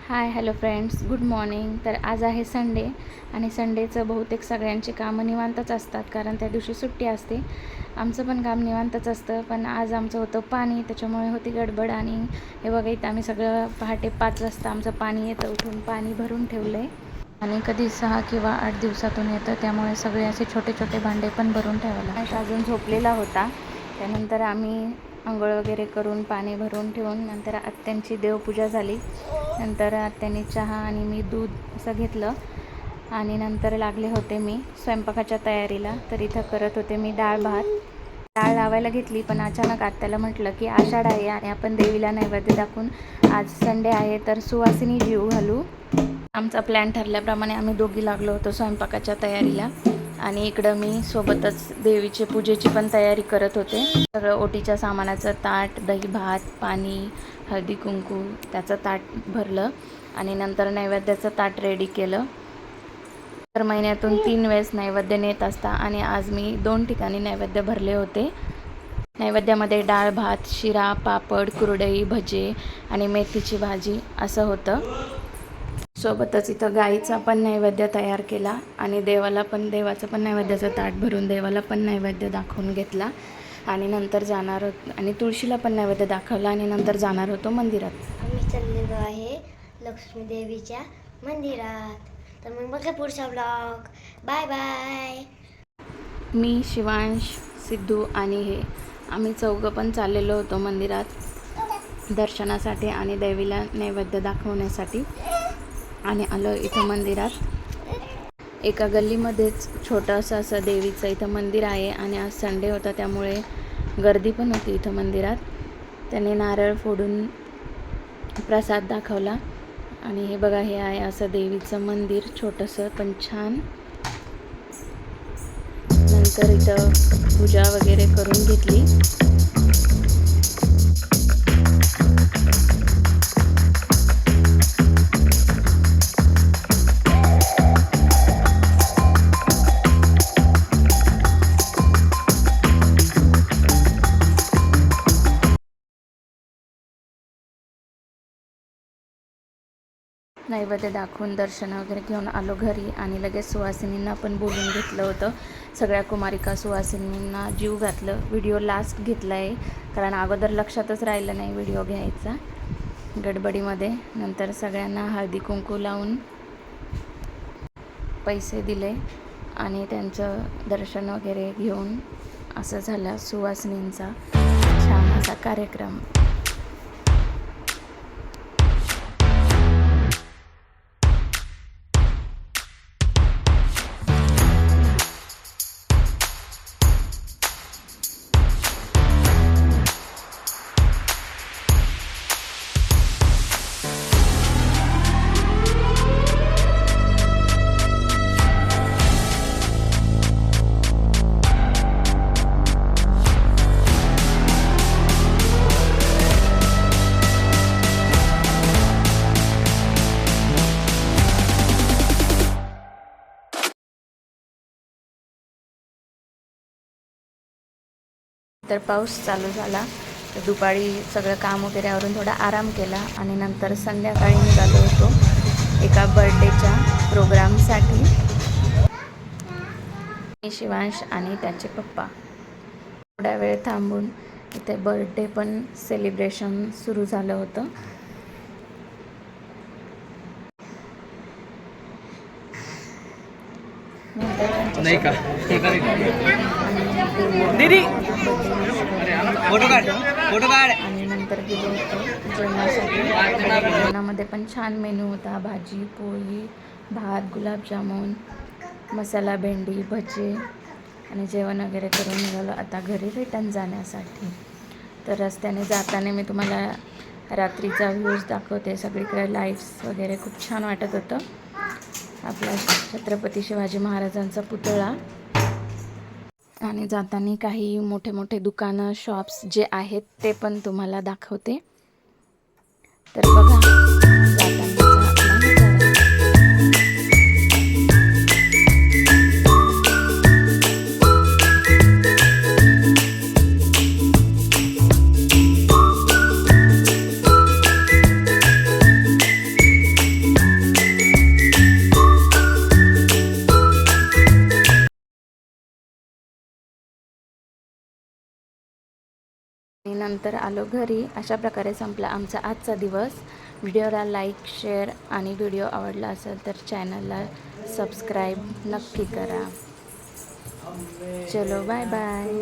Hi hello friends, good morning. तर आज आहे संडे आणि संडेचं बहुतेक सगळ्यांची कामं निवांतच असतात, कारण त्या दिवशी सुट्टी असते. आमचं पण काम निवांतच असतं, पण आज आमचं होतं पाणी, त्याच्यामुळे होती गडबड. आणि हे बघा, इथं आम्ही सगळं पहाटे 5 वाजता आमचं पाणी येतं, उठून पाणी भरून ठेवलं आहे. आणि कधी 6 किंवा 8 दिवसातून येतं, त्यामुळे सगळे असे छोटे छोटे भांडे पण भरून ठेवायला. अजून झोपलेला होता. त्यानंतर आम्ही आंघोळ वगैरे करून पाणी भरून ठेवून नंतर आत्यांची देवपूजा झाली. नंतर आत्याने चहा आणि मी दूध असं घेतलं आणि नंतर लागले होते मी स्वयंपाकाच्या तयारीला. तर इथं करत होते मी डाळ डाळ लावायला घेतली, पण अचानक आत्याला म्हटलं की आषाढ आहे आणि आपण देवीला नैवेद्य दाखवून आज संडे आहे तर सुवासिनी जीव घालू. आमचा प्लॅन ठरल्याप्रमाणे आम्ही दोघी लागलो होतो स्वयंपाकाच्या तयारीला आणि इकडं मी सोबतच देवीचे पूजेची पण तयारी करत होते. सगळं ओटीच्या सामानाचं ताट, दही भात, पाणी, हळदी कुंकू त्याचं ताट भरलं आणि नंतर नैवेद्याचं ताट रेडी केलं. तर महिन्यातून 3 वेळेस नैवेद्य नेत असता आणि आज मी 2 ठिकाणी नैवेद्य भरले होते. नैवेद्यामध्ये डाळ भात, शिरा, पापड, कुरडई, भजे आणि मेथीची भाजी असं होतं. सोबतच इथं गाईचा पण नैवेद्य तयार केला आणि देवाचं पण नैवेद्याचं ताट भरून देवाला पण नैवेद्य दाखवून घेतला आणि नंतर जाणार होतो आणि तुळशीला पण नैवेद्य दाखवला आणि नंतर जाणार होतो मंदिरात. आम्ही चाललेलो आहे लक्ष्मी देवीच्या मंदिरात. तर मग बघा पुढचा ब्लॉग. Bye bye. मी, शिवांश, सिद्धू आणि आम्ही चौघं पण चाललेलो होतो मंदिरात दर्शनासाठी आणि देवीला नैवेद्य दाखवण्यासाठी. आणि आलो इथं मंदिरात. एका गल्लीमध्येच छोटंसं असं देवीचं इथं मंदिर आहे आणि आज संडे होता, त्यामुळे गर्दी पण होती इथं मंदिरात. त्याने नारळ फोडून प्रसाद दाखवला आणि हे बघा, हे आहे असं देवीचं मंदिर, छोटंसं पण छान. नंतर इथं पूजा वगैरे करून घेतली. नैवेद्य दाखवून दर्शन वगैरे घेऊन आलो घरी आणि लगेच सुवासिनींना पण बोलून घेतलं होतं. सगळ्या कुमारिका सुवासिनींना जीव घातलं. व्हिडिओ लास्ट घेतला आहे, कारण अगोदर लक्षातच राहिलं नाही व्हिडिओ घ्यायचा गडबडीमध्ये. नंतर सगळ्यांना हळदी कुंकू लावून पैसे दिले आणि त्यांचं दर्शन वगैरे घेऊन असं झालं सुवासिनींचा छान असा कार्यक्रम. तर पाऊस चालू झाला, तर दुपारी सगळं काम वगैरे आवरून थोडा आराम केला आणि नंतर संध्याकाळी निघालो होतो एका बर्थडेच्या प्रोग्रामसाठी. शिवांश आणि त्याचे पप्पा थोड्या वेळ थांबून इथे बर्थडे पण सेलिब्रेशन सुरू झालं होतं. नाही का दीदी फोटो काढ आणि नंतर गेलो होतो जेवणासाठी. जेवणामध्ये पण छान मेनू होता. भाजी, पोळी, भात, गुलाबजामुन, मसाला भेंडी, भजे आणि जेवण वगैरे करून निघालो आता घरी रिटर्न जाण्यासाठी. तर रस्त्याने जाताना मी तुम्हाला रात्रीचा व्ह्यूज दाखवते. सगळीकडे लाईट्स वगैरे खूप छान वाटत होतं. आपल्या छत्रपती शिवाजी महाराजांचा पुतळा आणि जाताना काही मोठे मोठे दुकानं, शॉप्स जे आहेत ते पण तुम्हाला दाखवते. तर बघा जातानाचा नजारा. आणि नंतर आलो घरी. अशा प्रकारे संपला आमचा आजचा दिवस. व्हिडिओला लाईक, शेअर आणि व्हिडिओ आवडला असेल तर चॅनलला सबस्क्राईब नक्की करा. चलो बाय बाय.